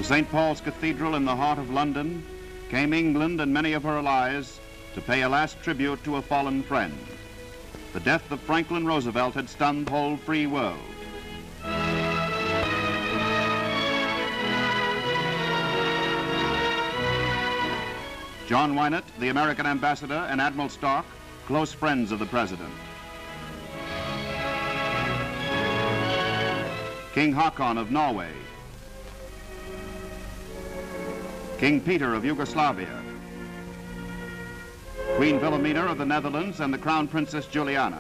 To St. Paul's Cathedral in the heart of London came England and many of her allies to pay a last tribute to a fallen friend. The death of Franklin Roosevelt had stunned the whole free world. John Wynett, the American ambassador, and Admiral Stark, close friends of the president. King Haakon of Norway. King Peter of Yugoslavia. Queen Wilhelmina of the Netherlands and the Crown Princess Juliana.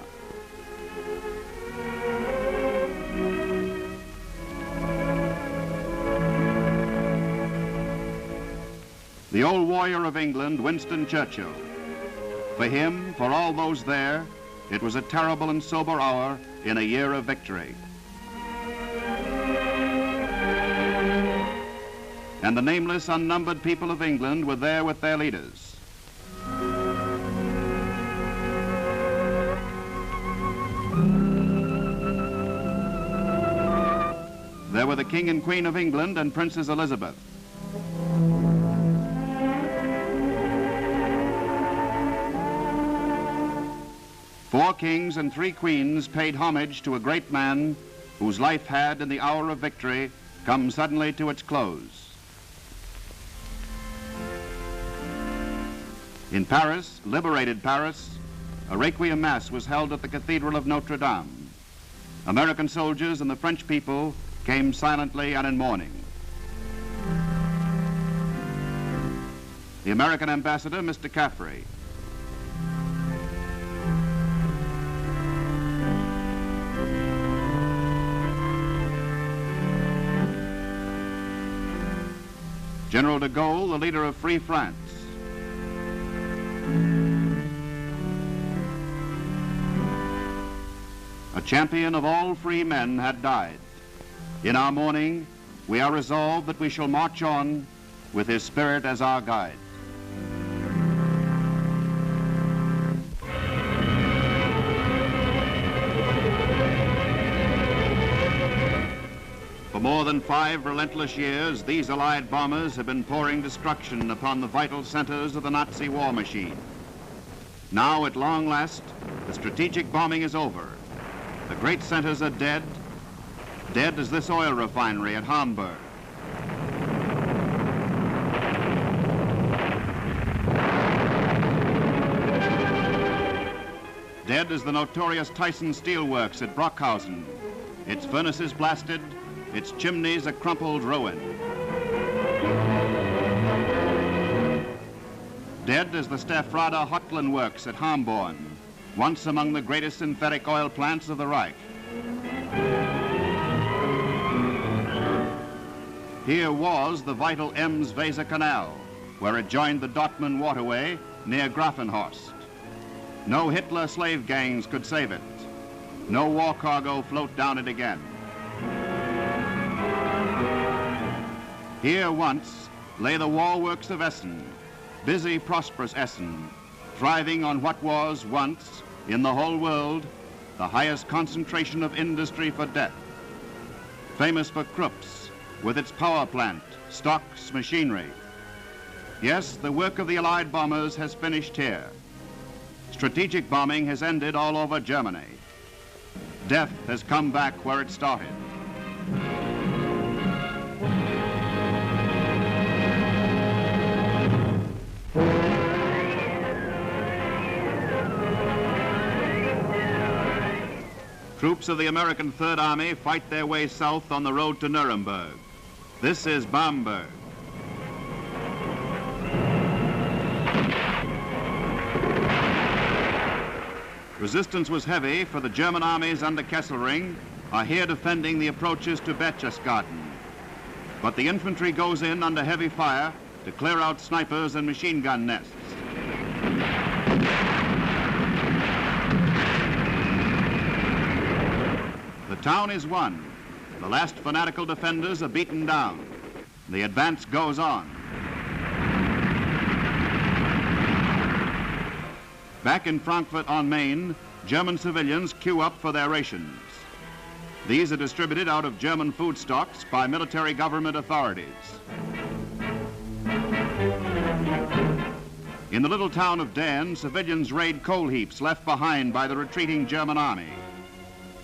The old warrior of England, Winston Churchill. For him, for all those there, it was a terrible and sober hour in a year of victory. And the nameless, unnumbered people of England were there with their leaders. There were the King and Queen of England and Princess Elizabeth. Four kings and three queens paid homage to a great man whose life had, in the hour of victory, come suddenly to its close. In Paris, liberated Paris, a requiem mass was held at the Cathedral of Notre Dame. American soldiers and the French people came silently and in mourning. The American ambassador, Mr. Caffrey. General de Gaulle, the leader of Free France. A champion of all free men had died. In our mourning, we are resolved that we shall march on with his spirit as our guide. For more than 5 relentless years, these Allied bombers have been pouring destruction upon the vital centers of the Nazi war machine. Now, at long last, the strategic bombing is over. The great centers are dead, dead as this oil refinery at Hamburg. Dead as the notorious Tyson Steelworks at Brockhausen, its furnaces blasted, its chimneys a crumpled ruin. Dead as the Staffrada Hotland Works at Hamborn, once among the greatest synthetic oil plants of the Reich. Here was the vital Ems-Weser Canal, where it joined the Dortmund waterway near Grafenhorst. No Hitler slave gangs could save it. No war cargo float down it again. Here once lay the war works of Essen, busy, prosperous Essen, thriving on what was once, in the whole world, the highest concentration of industry for death. Famous for Krupps, with its power plant, stocks, machinery. Yes, the work of the Allied bombers has finished here. Strategic bombing has ended all over Germany. Death has come back where it started. Troops of the American Third Army fight their way south on the road to Nuremberg. This is Bamberg. Resistance was heavy, for the German armies under Kesselring are here defending the approaches to Berchtesgaden. But the infantry goes in under heavy fire to clear out snipers and machine gun nests. The town is won. The last fanatical defenders are beaten down. The advance goes on. Back in Frankfurt on Main, German civilians queue up for their rations. These are distributed out of German food stocks by military government authorities. In the little town of Dan, civilians raid coal heaps left behind by the retreating German army.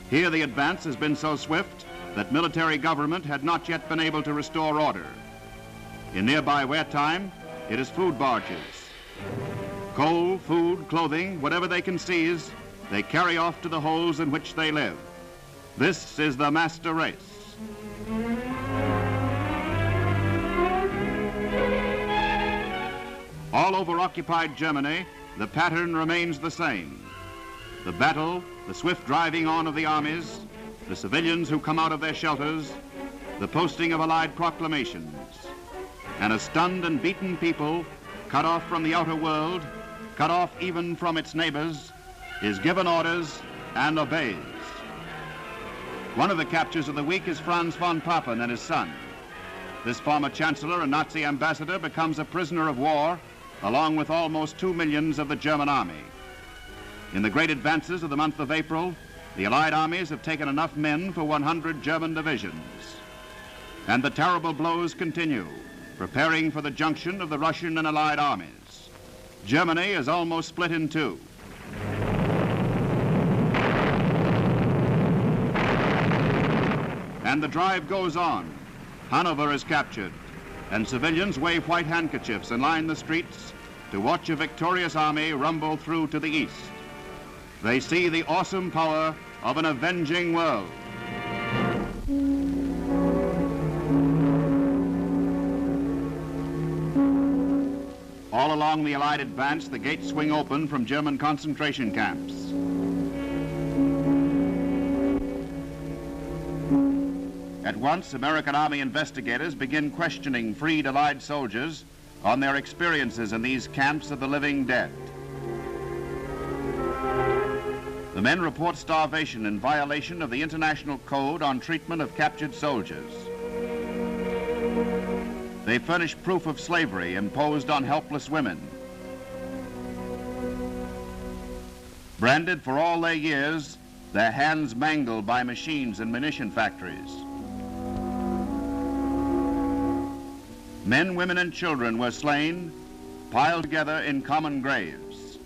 Here the advance has been so swift that military government had not yet been able to restore order. In nearby wartime, it is food barges. Coal, food, clothing, whatever they can seize, they carry off to the holes in which they live. This is the master race. All over occupied Germany, the pattern remains the same. The battle, the swift driving on of the armies, the civilians who come out of their shelters, the posting of Allied proclamations, and a stunned and beaten people, cut off from the outer world, cut off even from its neighbors, is given orders and obeys. One of the captures of the week is Franz von Papen and his son. This former chancellor and Nazi ambassador becomes a prisoner of war, along with almost 2 millions of the German army. In the great advances of the month of April, the Allied armies have taken enough men for 100 German divisions. And the terrible blows continue, preparing for the junction of the Russian and Allied armies. Germany is almost split in two. And the drive goes on. Hanover is captured, and civilians wave white handkerchiefs and line the streets to watch a victorious army rumble through to the east. They see the awesome power of an avenging world. All along the Allied advance, the gates swing open from German concentration camps. At once, American Army investigators begin questioning freed Allied soldiers on their experiences in these camps of the living dead. The men report starvation in violation of the International Code on Treatment of Captured Soldiers. They furnish proof of slavery imposed on helpless women. Branded for all their years, their hands mangled by machines and munition factories. Men, women, and children were slain, piled together in common graves.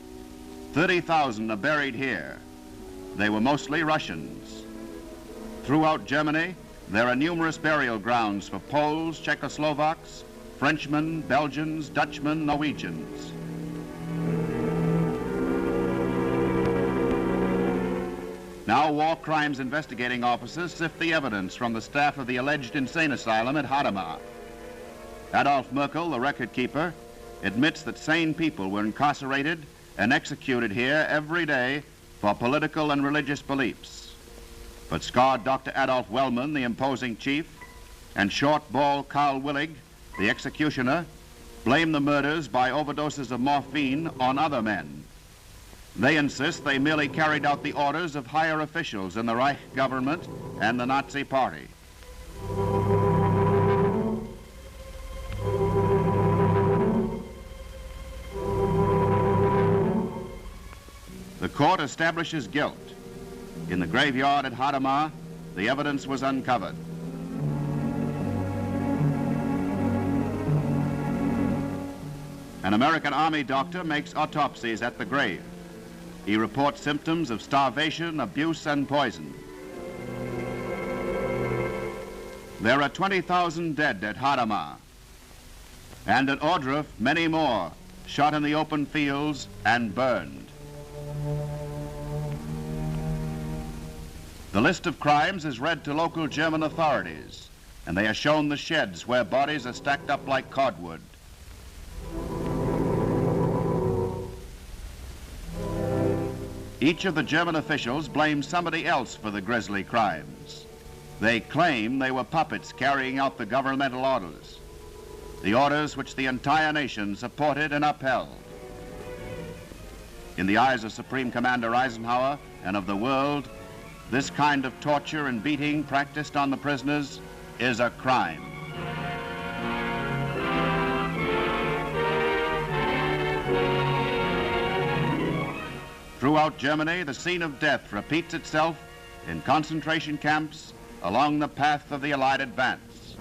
30,000 are buried here. They were mostly Russians. Throughout Germany, there are numerous burial grounds for Poles, Czechoslovaks, Frenchmen, Belgians, Dutchmen, Norwegians. Now war crimes investigating officers sift the evidence from the staff of the alleged insane asylum at Hadamar. Adolf Merkel, the record keeper, admits that sane people were incarcerated and executed here every day for political and religious beliefs. But scarred Dr. Adolf Wellman, the imposing chief, and short ball Karl Willig, the executioner, blame the murders by overdoses of morphine on other men. They insist they merely carried out the orders of higher officials in the Reich government and the Nazi Party. The court establishes guilt. In the graveyard at Hadamar, the evidence was uncovered. An American Army doctor makes autopsies at the grave. He reports symptoms of starvation, abuse, and poison. There are 20,000 dead at Hadamar, and at Ohrdruf, many more, shot in the open fields and burned. The list of crimes is read to local German authorities, and they are shown the sheds where bodies are stacked up like cordwood. Each of the German officials blames somebody else for the grisly crimes. They claim they were puppets carrying out the governmental orders, the orders which the entire nation supported and upheld. In the eyes of Supreme Commander Eisenhower and of the world, this kind of torture and beating practiced on the prisoners is a crime. Throughout Germany, the scene of death repeats itself in concentration camps along the path of the Allied advance.